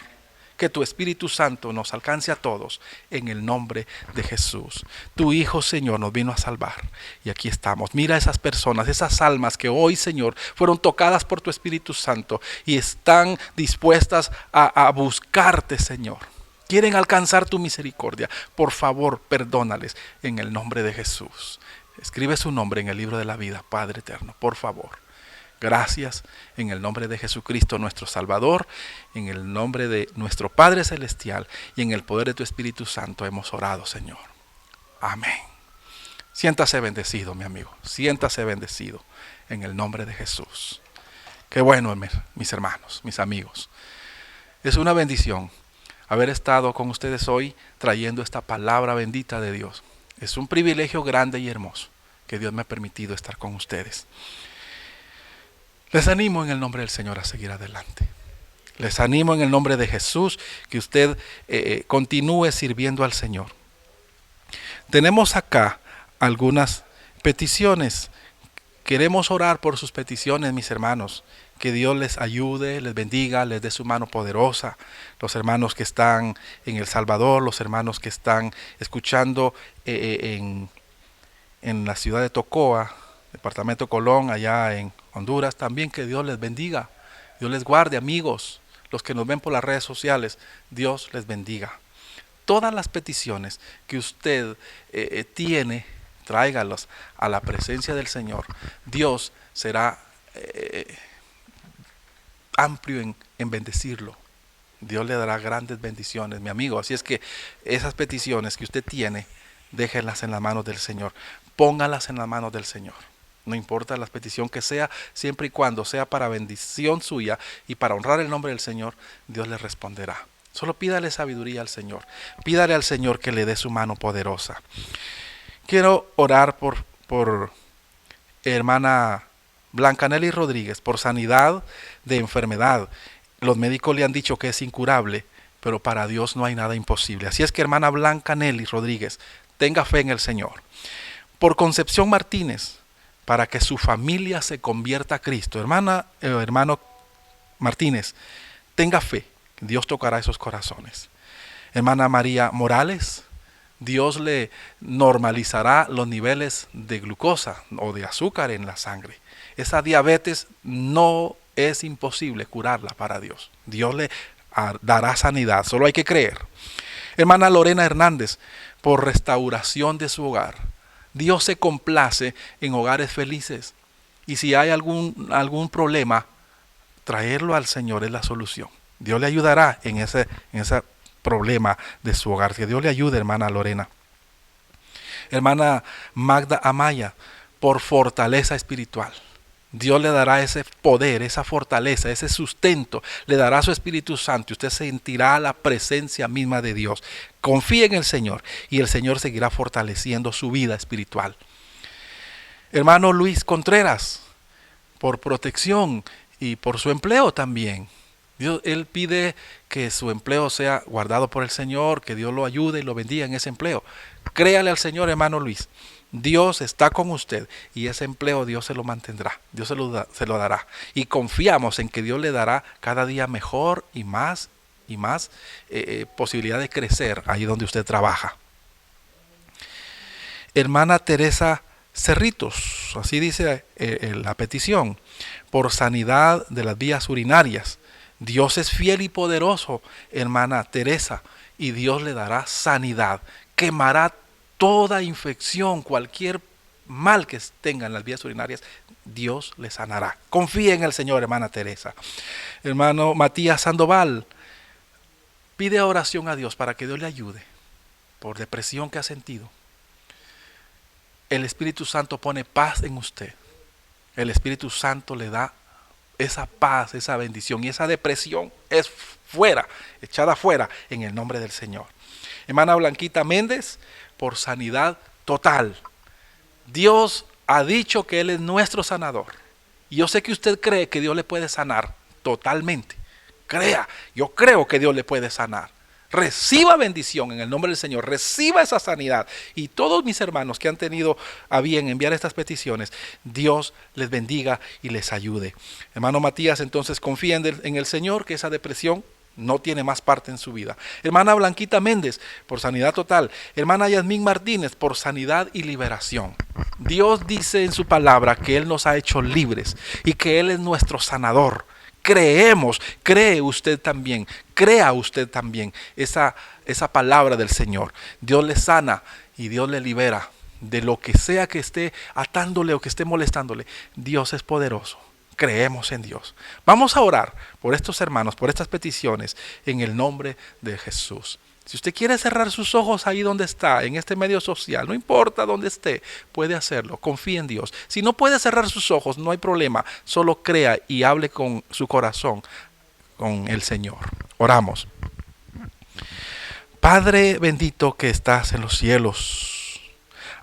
Que tu Espíritu Santo nos alcance a todos en el nombre de Jesús. Tu Hijo, Señor, nos vino a salvar y aquí estamos. Mira a esas personas, esas almas que hoy, Señor, fueron tocadas por tu Espíritu Santo y están dispuestas a buscarte, Señor. Quieren alcanzar tu misericordia. Por favor, perdónales en el nombre de Jesús. Escribe su nombre en el libro de la vida, Padre eterno, por favor. Gracias en el nombre de Jesucristo nuestro Salvador, en el nombre de nuestro Padre Celestial y en el poder de tu Espíritu Santo hemos orado, Señor. Amén. Siéntase bendecido, mi amigo. Siéntase bendecido en el nombre de Jesús. Qué bueno, mis hermanos, mis amigos. Es una bendición haber estado con ustedes hoy trayendo esta palabra bendita de Dios. Es un privilegio grande y hermoso que Dios me ha permitido estar con ustedes. Les animo en el nombre del Señor a seguir adelante. Les animo en el nombre de Jesús que usted continúe sirviendo al Señor. Tenemos acá algunas peticiones. Queremos orar por sus peticiones, mis hermanos. Que Dios les ayude, les bendiga, les dé su mano poderosa. Los hermanos que están en El Salvador, los hermanos que están escuchando en la ciudad de Tocoa, departamento Colón, allá en Honduras, también que Dios les bendiga, Dios les guarde, amigos, los que nos ven por las redes sociales, Dios les bendiga. Todas las peticiones que usted tiene, tráigalas a la presencia del Señor. Dios será amplio en bendecirlo. Dios le dará grandes bendiciones, mi amigo. Así es que esas peticiones que usted tiene, déjenlas en las manos del Señor. Póngalas en las manos del Señor. No importa la petición que sea, siempre y cuando sea para bendición suya y para honrar el nombre del Señor, Dios le responderá. Solo pídale sabiduría al Señor. Pídale al Señor que le dé su mano poderosa. Quiero orar por hermana Blanca Nelly Rodríguez, por sanidad de enfermedad. Los médicos le han dicho que es incurable, pero para Dios no hay nada imposible. Así es que hermana Blanca Nelly Rodríguez, tenga fe en el Señor. Por Concepción Martínez, para que su familia se convierta a Cristo. Hermano Martínez, tenga fe, Dios tocará esos corazones. Hermana María Morales, Dios le normalizará los niveles de glucosa o de azúcar en la sangre. Esa diabetes no es imposible curarla para Dios. Dios le dará sanidad, solo hay que creer. Hermana Lorena Hernández, por restauración de su hogar. Dios se complace en hogares felices. Y si hay algún problema, traerlo al Señor es la solución. Dios le ayudará en ese problema de su hogar. Que Dios le ayude, hermana Lorena. Hermana Magda Amaya, por fortaleza espiritual. Dios le dará ese poder, esa fortaleza, ese sustento, le dará su Espíritu Santo y usted sentirá la presencia misma de Dios. Confíe en el Señor y el Señor seguirá fortaleciendo su vida espiritual. Hermano Luis Contreras, por protección y por su empleo también. Él pide que su empleo sea guardado por el Señor, que Dios lo ayude y lo bendiga en ese empleo. Créale al Señor, hermano Luis. Dios está con usted y ese empleo Dios se lo mantendrá, Dios se lo dará. Y confiamos en que Dios le dará cada día mejor y más posibilidad de crecer ahí donde usted trabaja. Hermana Teresa Cerritos, así dice la petición, por sanidad de las vías urinarias. Dios es fiel y poderoso, hermana Teresa, y Dios le dará sanidad, quemará toda infección, cualquier mal que tenga en las vías urinarias, Dios le sanará. Confíe en el Señor, hermana Teresa. Hermano Matías Sandoval, Pide oración a Dios para que Dios le ayude por depresión que ha sentido. El Espíritu Santo pone paz en usted. El Espíritu Santo le da esa paz, esa bendición, y esa depresión es fuera, echada fuera en el nombre del Señor. Hermana Blanquita Méndez, por sanidad total. Dios ha dicho que Él es nuestro sanador. Y yo sé que usted cree que Dios le puede sanar totalmente. Crea, yo creo que Dios le puede sanar. Reciba bendición en el nombre del Señor, reciba esa sanidad. Y todos mis hermanos que han tenido a bien enviar estas peticiones, Dios les bendiga y les ayude. Hermano Matías, entonces confía en el Señor, que esa depresión no tiene más parte en su vida. Hermana Blanquita Méndez, por sanidad total. Hermana Yasmín Martínez, por sanidad y liberación. Dios dice en su palabra que Él nos ha hecho libres y que Él es nuestro sanador. Creemos, cree usted también, crea usted también esa palabra del Señor. Dios le sana y Dios le libera de lo que sea que esté atándole o que esté molestándole. Dios es poderoso. Creemos en Dios. Vamos a orar por estos hermanos, por estas peticiones, en el nombre de Jesús. Si usted quiere cerrar sus ojos ahí donde está, en este medio social, no importa dónde esté, puede hacerlo. Confíe en Dios. Si no puede cerrar sus ojos, no hay problema. Solo crea y hable con su corazón, con el Señor. Oramos. Padre bendito que estás en los cielos.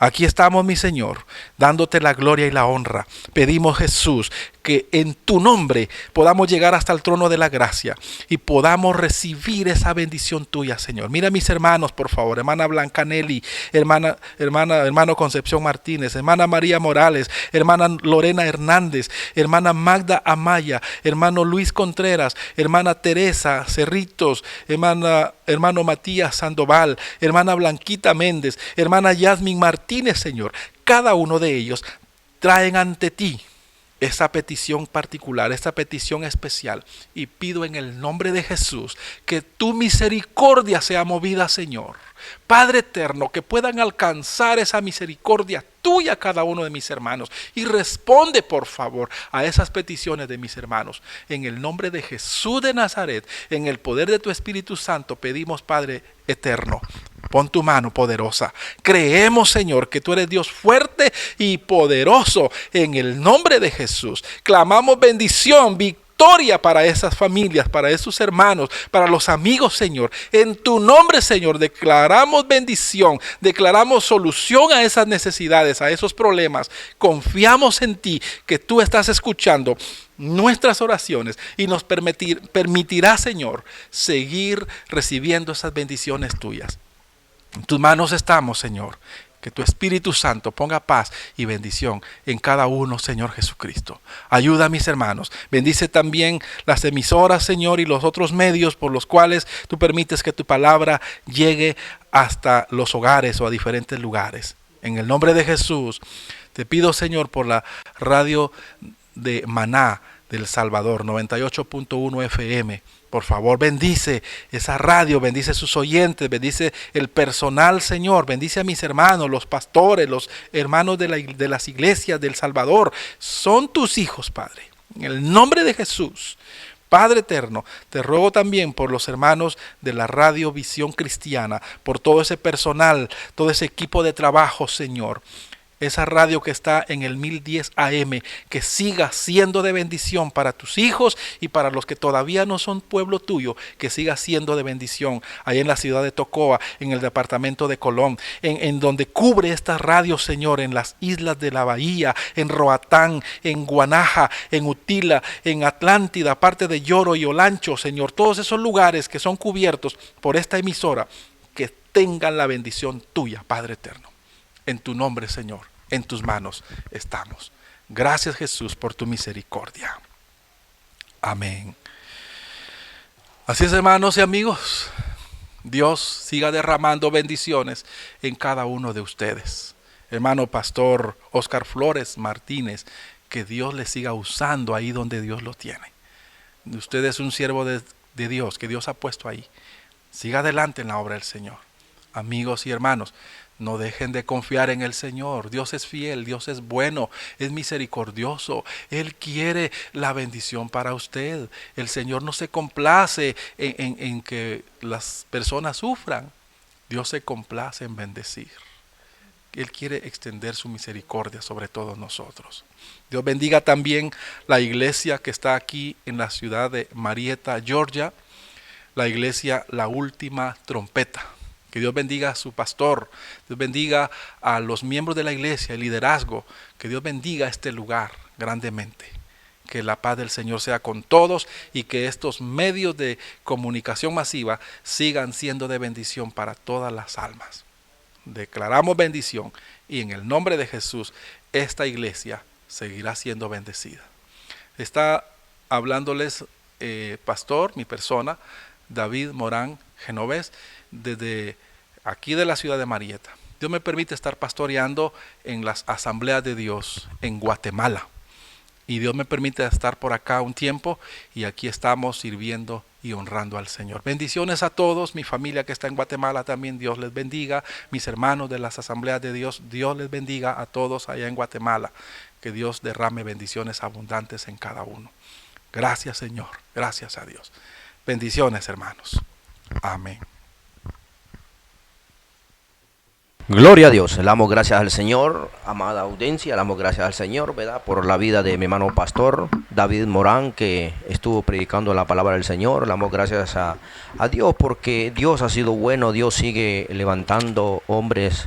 Aquí estamos, mi Señor, dándote la gloria y la honra. Pedimos, Jesús, que en tu nombre podamos llegar hasta el trono de la gracia y podamos recibir esa bendición tuya, Señor. Mira a mis hermanos, por favor, hermana Blanca Nelly, hermano Concepción Martínez, hermana María Morales, hermana Lorena Hernández, hermana Magda Amaya, hermano Luis Contreras, hermana Teresa Cerritos, hermano Matías Sandoval, hermana Blanquita Méndez, hermana Yasmín Martínez, Señor. Cada uno de ellos traen ante ti esa petición particular, esta petición especial, y pido en el nombre de Jesús que tu misericordia sea movida, Señor. Padre eterno, que puedan alcanzar esa misericordia tuya a cada uno de mis hermanos, y responde por favor a esas peticiones de mis hermanos. En el nombre de Jesús de Nazaret, en el poder de tu Espíritu Santo, pedimos, Padre eterno. Pon tu mano poderosa. Creemos, Señor, que tú eres Dios fuerte y poderoso. En el nombre de Jesús clamamos bendición, victoria para esas familias, para esos hermanos, para los amigos, Señor. En tu nombre, Señor, declaramos bendición, declaramos solución a esas necesidades, a esos problemas. Confiamos en ti, que tú estás escuchando nuestras oraciones y nos permitirá, Señor, seguir recibiendo esas bendiciones tuyas. En tus manos estamos, Señor. Que tu Espíritu Santo ponga paz y bendición en cada uno, Señor Jesucristo. Ayuda a mis hermanos. Bendice también las emisoras, Señor, y los otros medios por los cuales tú permites que tu palabra llegue hasta los hogares o a diferentes lugares. En el nombre de Jesús, te pido, Señor, por la radio de Maná del Salvador, 98.1 FM. Por favor, bendice esa radio, bendice sus oyentes, bendice el personal, Señor. Bendice a mis hermanos, los pastores, los hermanos de las iglesias del Salvador. Son tus hijos, Padre. En el nombre de Jesús, Padre eterno, te ruego también por los hermanos de la Radio Visión Cristiana, por todo ese personal, todo ese equipo de trabajo, Señor. Esa radio que está en el 1010 AM, que siga siendo de bendición para tus hijos y para los que todavía no son pueblo tuyo, que siga siendo de bendición ahí en la ciudad de Tocoa, en el departamento de Colón, en donde cubre esta radio, Señor, en las islas de la Bahía, en Roatán, en Guanaja, en Utila, en Atlántida, parte de Lloro y Olancho, Señor, todos esos lugares que son cubiertos por esta emisora, que tengan la bendición tuya, Padre eterno. En tu nombre, Señor. En tus manos estamos. Gracias, Jesús, por tu misericordia. Amén. Así es, hermanos y amigos. Dios siga derramando bendiciones en cada uno de ustedes. Hermano pastor Oscar Flores Martínez, que Dios le siga usando ahí donde Dios lo tiene. Usted es un siervo de Dios, que Dios ha puesto ahí. Siga adelante en la obra del Señor. Amigos y hermanos, no dejen de confiar en el Señor. Dios es fiel, Dios es bueno, es misericordioso. Él quiere la bendición para usted. El Señor no se complace en que las personas sufran. Dios se complace en bendecir. Él quiere extender su misericordia sobre todos nosotros. Dios bendiga también la iglesia que está aquí en la ciudad de Marietta, Georgia. La iglesia La Última Trompeta. Que Dios bendiga a su pastor, Dios bendiga a los miembros de la iglesia, el liderazgo, que Dios bendiga este lugar grandemente. Que la paz del Señor sea con todos y que estos medios de comunicación masiva sigan siendo de bendición para todas las almas. Declaramos bendición y en el nombre de Jesús esta iglesia seguirá siendo bendecida. Está hablándoles pastor, mi persona, David Morán Genovés, desde aquí de la ciudad de Marietta. Dios me permite estar pastoreando en las asambleas de Dios en Guatemala. Y Dios me permite estar por acá un tiempo y aquí estamos sirviendo y honrando al Señor. Bendiciones a todos, mi familia que está en Guatemala también, Dios les bendiga. Mis hermanos de las asambleas de Dios, Dios les bendiga a todos allá en Guatemala. Que Dios derrame bendiciones abundantes en cada uno. Gracias, Señor, gracias a Dios. Bendiciones, hermanos. Amén. Gloria a Dios, le damos gracias al Señor, amada audiencia, le damos gracias al Señor, ¿verdad? Por la vida de mi hermano pastor David Morán, que estuvo predicando la palabra del Señor. Le damos gracias a Dios porque Dios ha sido bueno. Dios sigue levantando hombres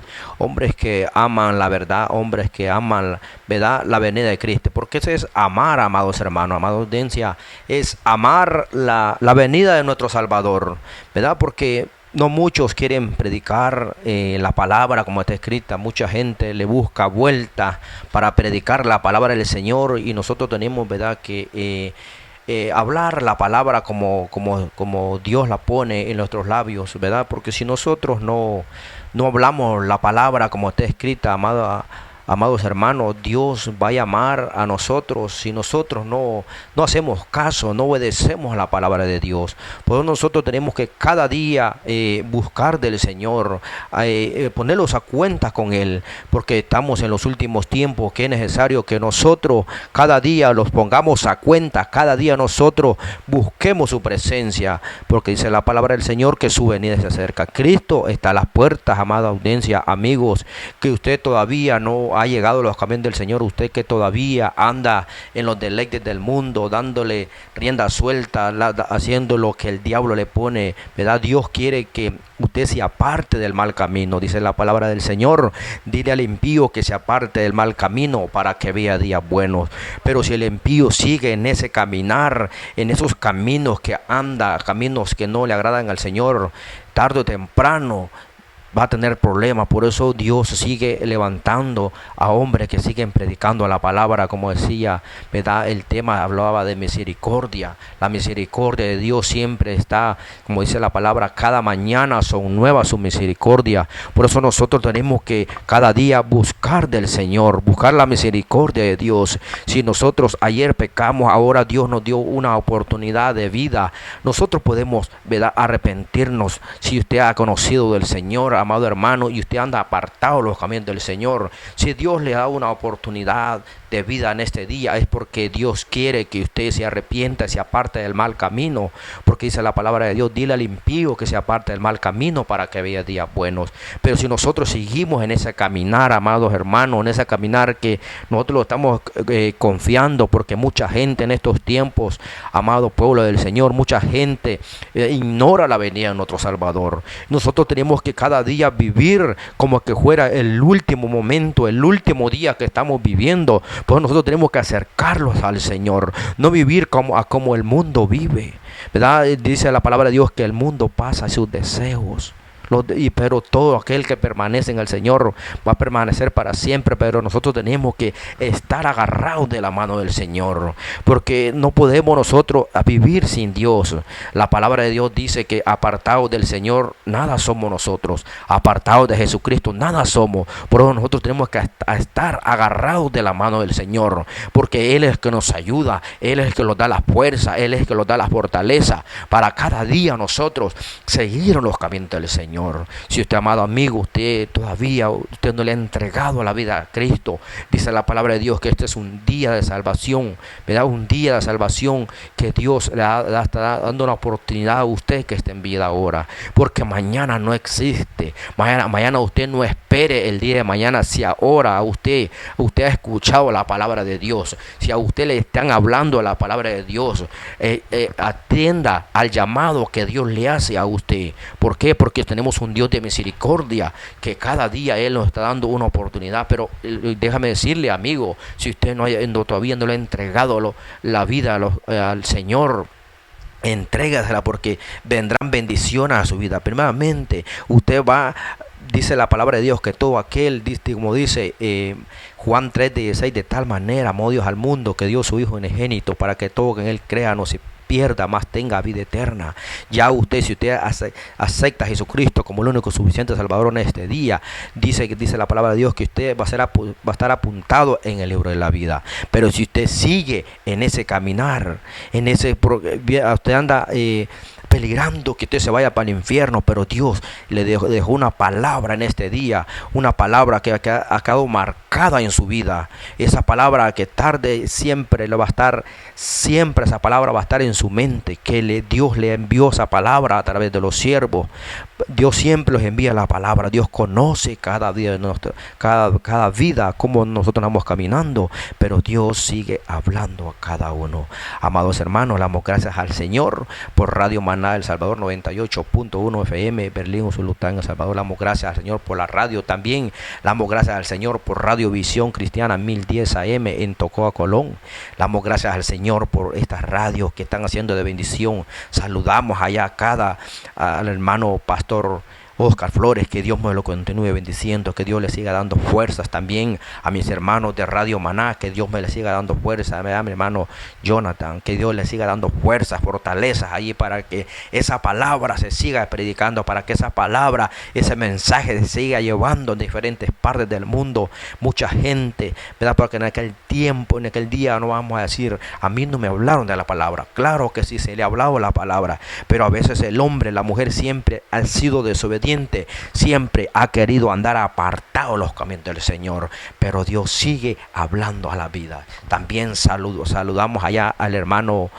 que aman la verdad, hombres que aman, ¿verdad?, la venida de Cristo. Porque eso es amar, amados hermanos, amada audiencia, es amar la venida de nuestro Salvador, ¿verdad? Porque no muchos quieren predicar la palabra como está escrita. Mucha gente le busca vuelta para predicar la palabra del Señor y nosotros tenemos, ¿verdad?, que hablar la palabra como Dios la pone en nuestros labios, ¿verdad? Porque si nosotros no hablamos la palabra como está escrita, amados hermanos, Dios va a llamar a nosotros si nosotros no hacemos caso, no obedecemos la palabra de Dios. Por eso nosotros tenemos que cada día buscar del Señor, ponerlos a cuenta con Él, porque estamos en los últimos tiempos que es necesario que nosotros cada día los pongamos a cuenta, cada día nosotros busquemos su presencia, porque dice la palabra del Señor que su venida se acerca. Cristo está a las puertas, amada audiencia, amigos, que usted todavía no ha llegado a los caminos del Señor, usted que todavía anda en los deleites del mundo, dándole rienda suelta, haciendo lo que el diablo le pone, ¿verdad? Dios quiere que usted se aparte del mal camino, dice la palabra del Señor. Dile al impío que se aparte del mal camino para que vea días buenos. Pero si el impío sigue en ese caminar, en esos caminos que anda, caminos que no le agradan al Señor, tarde o temprano va a tener problemas. Por eso Dios sigue levantando a hombres que siguen predicando la palabra, como decía, ¿verdad? El tema hablaba de misericordia. La misericordia de Dios siempre está, como dice la palabra, cada mañana son nuevas su misericordia. Por eso nosotros tenemos que cada día buscar del Señor, buscar la misericordia de Dios. Si nosotros ayer pecamos, ahora Dios nos dio una oportunidad de vida. Nosotros podemos, ¿verdad?, arrepentirnos. Si usted ha conocido del Señor, amado hermano, y usted anda apartado de los caminos del Señor, si Dios le da una oportunidad de vida en este día, es porque Dios quiere que usted se arrepienta y se aparte del mal camino, porque dice la palabra de Dios, dile al impío que se aparte del mal camino para que vea días buenos. Pero si nosotros seguimos en ese caminar, amados hermanos, en ese caminar que nosotros lo estamos confiando, porque mucha gente en estos tiempos, amado pueblo del Señor, mucha gente ignora la venida de nuestro Salvador. Nosotros tenemos que cada día vivir como que fuera el último momento, el último día que estamos viviendo. Pues nosotros tenemos que acercarlos al Señor, no vivir como el mundo vive, ¿verdad? Dice la palabra de Dios que el mundo pasa sus deseos. Pero todo aquel que permanece en el Señor va a permanecer para siempre. Pero nosotros tenemos que estar agarrados de la mano del Señor, porque no podemos nosotros vivir sin Dios. La palabra de Dios dice que apartados del Señor nada somos nosotros, apartados de Jesucristo nada somos. Por eso nosotros tenemos que estar agarrados de la mano del Señor, porque Él es el que nos ayuda, Él es el que nos da la fuerza, Él es el que nos da la fortaleza para cada día nosotros seguir en los caminos del Señor. Señor. Si usted, amado amigo, usted no le ha entregado la vida a Cristo, dice la palabra de Dios que este es un día de salvación, ¿verdad? Un día de salvación que Dios le está dando una oportunidad a usted que esté en vida ahora, porque mañana no existe. Mañana usted no espere el día de mañana. Si ahora usted ha escuchado la palabra de Dios, si a usted le están hablando la palabra de Dios, atienda al llamado que Dios le hace a usted. ¿Por qué? Porque tenemos un Dios de misericordia que cada día Él nos está dando una oportunidad. Pero déjame decirle, amigo, si usted todavía no le ha entregado la vida al Señor, entrégasela, porque vendrán bendiciones a su vida. Primeramente, dice la palabra de Dios que todo aquel, como dice Juan 3:16, de tal manera amó Dios al mundo que dio su Hijo unigénito para que todo que en Él crea no se pierda, más tenga vida eterna. Ya si usted acepta a Jesucristo como el único suficiente Salvador en este día, dice la palabra de Dios que usted va a estar apuntado en el libro de la vida. Pero si usted sigue en ese caminar, usted anda peligrando que usted se vaya para el infierno, pero Dios le dejó una palabra en este día, una palabra que ha quedado marcada en su vida. Esa palabra que tarde siempre le va a estar, siempre esa palabra va a estar en su mente, que Dios le envió esa palabra a través de los siervos. Dios siempre los envía la palabra. Dios conoce cada día de cada vida, cómo nosotros vamos caminando, pero Dios sigue hablando a cada uno. Amados hermanos, le damos gracias al Señor por Radio Maná El Salvador 98.1 FM, Berlín, Usulután, El Salvador. Le damos gracias al Señor por la radio también. Le damos gracias al Señor por Radio Visión Cristiana 1010 AM en Tocoa, Colón. Le damos gracias al Señor por estas radios que están haciendo de bendición. Saludamos allá al hermano pastor Oscar Flores, que Dios me lo continúe bendiciendo, que Dios le siga dando fuerzas también a mis hermanos de Radio Maná, que Dios me le siga dando fuerzas a mi hermano Jonathan, que Dios le siga dando fuerzas, fortalezas allí para que esa palabra se siga predicando, para que esa palabra, ese mensaje se siga llevando en diferentes partes del mundo. Mucha gente, ¿verdad? Porque en aquel tiempo, en aquel día no vamos a decir, a mí no me hablaron de la palabra. Claro que sí, se le ha hablado la palabra, pero a veces el hombre, la mujer siempre han sido desobedientes, siempre ha querido andar apartado de los caminos del Señor, pero Dios sigue hablando a la vida. También saludamos allá al hermano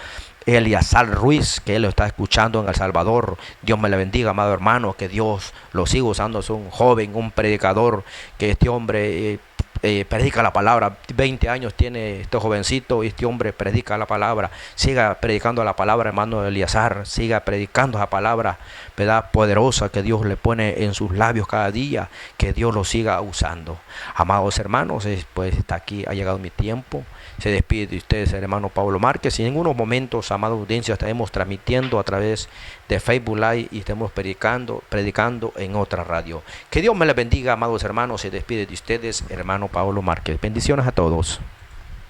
Eliazar Ruiz, que él lo está escuchando en El Salvador. Dios me le bendiga, amado hermano, que Dios lo siga usando. Es un joven, un predicador, que este hombre predica la palabra. 20 años tiene este jovencito y este hombre predica la palabra. Siga predicando la palabra, hermano Eliazar. Siga predicando esa palabra, ¿verdad?, poderosa que Dios le pone en sus labios cada día. Que Dios lo siga usando. Amados hermanos, pues hasta aquí ha llegado mi tiempo. Se despide de ustedes el hermano Pablo Márquez. Y en unos momentos, amada audiencia, estaremos transmitiendo a través de Facebook Live y estemos predicando en otra radio. Que Dios me les bendiga, amados hermanos. Se despide de ustedes hermano Pablo Márquez. Bendiciones a todos.